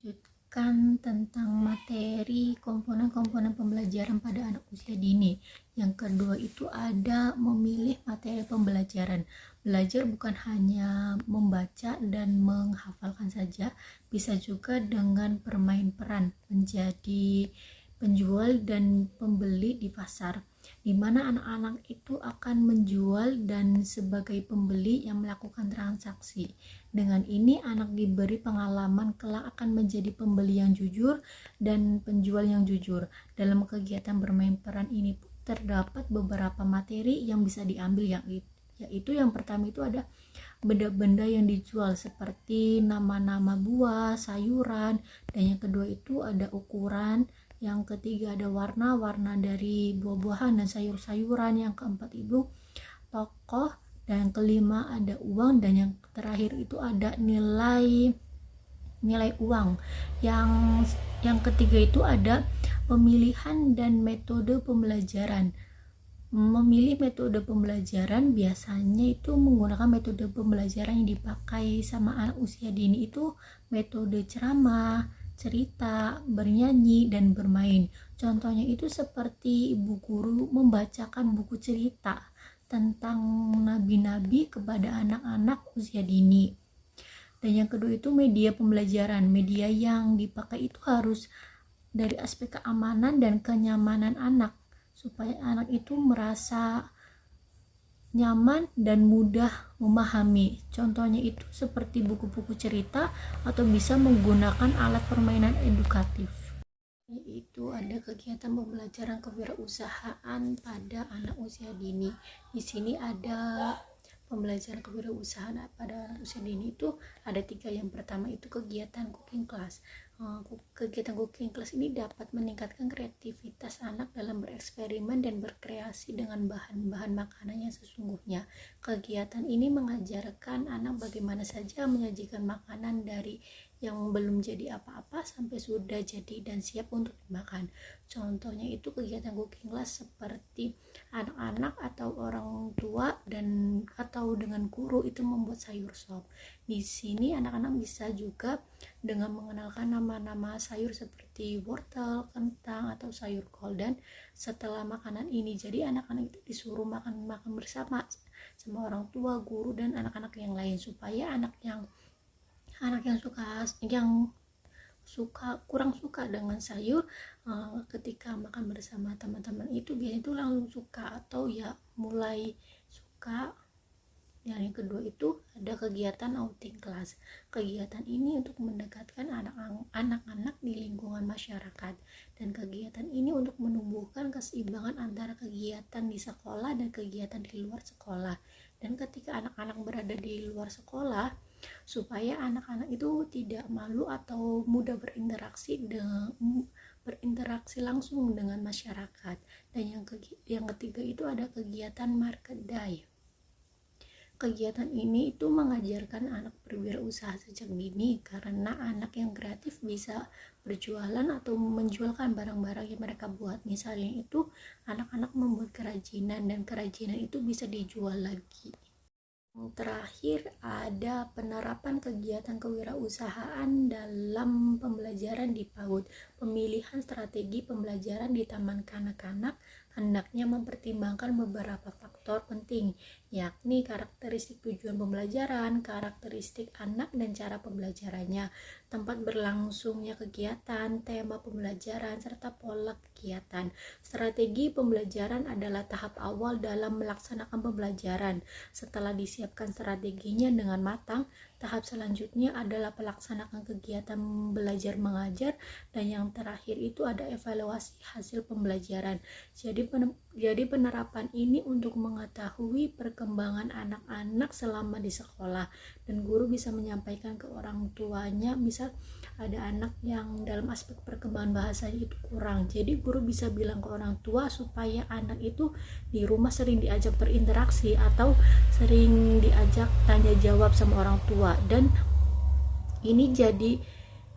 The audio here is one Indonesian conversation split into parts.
Lanjutkan tentang materi komponen-komponen pembelajaran pada anak usia dini. Yang kedua itu ada memilih materi pembelajaran. Belajar bukan hanya membaca dan menghafalkan saja, bisa juga dengan bermain peran menjadi penjual dan pembeli di pasar, di mana anak-anak itu akan menjual dan sebagai pembeli yang melakukan transaksi. Dengan ini anak diberi pengalaman kelak akan menjadi pembeli yang jujur dan penjual yang jujur. Dalam kegiatan bermain peran ini pun terdapat beberapa materi yang bisa diambil, yaitu yang pertama itu ada benda-benda yang dijual seperti nama-nama buah, sayuran, dan yang kedua itu ada ukuran, yang ketiga ada warna-warna dari buah-buahan dan sayur-sayuran, yang keempat itu tokoh, dan yang kelima ada uang, dan yang terakhir itu ada nilai uang. Yang ketiga itu ada pemilihan dan metode pembelajaran. Memilih metode pembelajaran biasanya itu menggunakan metode pembelajaran yang dipakai sama anak usia dini itu metode ceramah, cerita, bernyanyi, dan bermain. Contohnya itu seperti ibu guru membacakan buku cerita tentang nabi-nabi kepada anak-anak usia dini. Dan yang kedua itu media pembelajaran. Media yang dipakai itu harus dari aspek keamanan dan kenyamanan anak, supaya anak itu merasa nyaman dan mudah memahami. Contohnya itu seperti buku-buku cerita atau bisa menggunakan alat permainan edukatif. Yaitu ada kegiatan pembelajaran kewirausahaan pada anak usia dini. Di sini ada pembelajaran kewirausahaan pada anak usia dini itu ada 3. Yang pertama itu kegiatan cooking class. Kegiatan cooking class ini dapat meningkatkan kreativitas anak dalam bereksperimen dan berkreasi dengan bahan-bahan makanan yang sesungguhnya. Kegiatan ini mengajarkan anak bagaimana saja menyajikan makanan dari yang belum jadi apa-apa sampai sudah jadi dan siap untuk dimakan. Contohnya itu kegiatan cooking class seperti anak-anak atau orang tua dan atau dengan guru itu membuat sayur sop. Di sini anak-anak bisa juga dengan mengenalkan nama-nama sayur seperti wortel, kentang, atau sayur kol. Dan setelah makanan ini jadi, anak-anak itu disuruh makan bersama sama orang tua, guru, dan anak-anak yang lain, supaya anak yang kurang suka dengan sayur, ketika makan bersama teman-teman itu biasanya itu langsung suka atau ya mulai suka. Yang kedua itu ada kegiatan outing class. Kegiatan ini untuk mendekatkan anak-anak di lingkungan masyarakat, dan kegiatan ini untuk menumbuhkan keseimbangan antara kegiatan di sekolah dan kegiatan di luar sekolah. Dan ketika anak-anak berada di luar sekolah, supaya anak-anak itu tidak malu atau mudah berinteraksi langsung dengan masyarakat. Dan yang ketiga itu ada kegiatan market day. Kegiatan ini itu mengajarkan anak berwirausaha sejak dini, karena anak yang kreatif bisa berjualan atau menjualkan barang-barang yang mereka buat. Misalnya itu anak-anak membuat kerajinan, dan kerajinan itu bisa dijual lagi. Yang terakhir ada penerapan kegiatan kewirausahaan dalam pembelajaran di PAUD. Pemilihan strategi pembelajaran di taman kanak-kanak hendaknya mempertimbangkan beberapa faktor penting, yakni karakteristik tujuan pembelajaran, karakteristik anak dan cara pembelajarannya, tempat berlangsungnya kegiatan, tema pembelajaran, serta pola kegiatan. Strategi pembelajaran adalah tahap awal dalam melaksanakan pembelajaran. Setelah disiapkan strateginya dengan matang, tahap selanjutnya adalah pelaksanaan kegiatan belajar mengajar, dan yang terakhir itu ada evaluasi hasil pembelajaran. Jadi penerapan ini untuk mengetahui perkembangan anak-anak selama di sekolah, dan guru bisa menyampaikan ke orang tuanya. Misal ada anak yang dalam aspek perkembangan bahasanya itu kurang, jadi guru bisa bilang ke orang tua supaya anak itu di rumah sering diajak berinteraksi atau sering diajak tanya jawab sama orang tua. Dan ini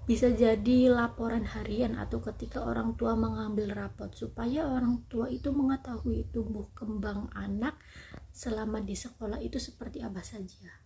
bisa jadi laporan harian atau ketika orang tua mengambil rapot, supaya orang tua itu mengetahui tumbuh kembang anak selama di sekolah itu seperti apa saja.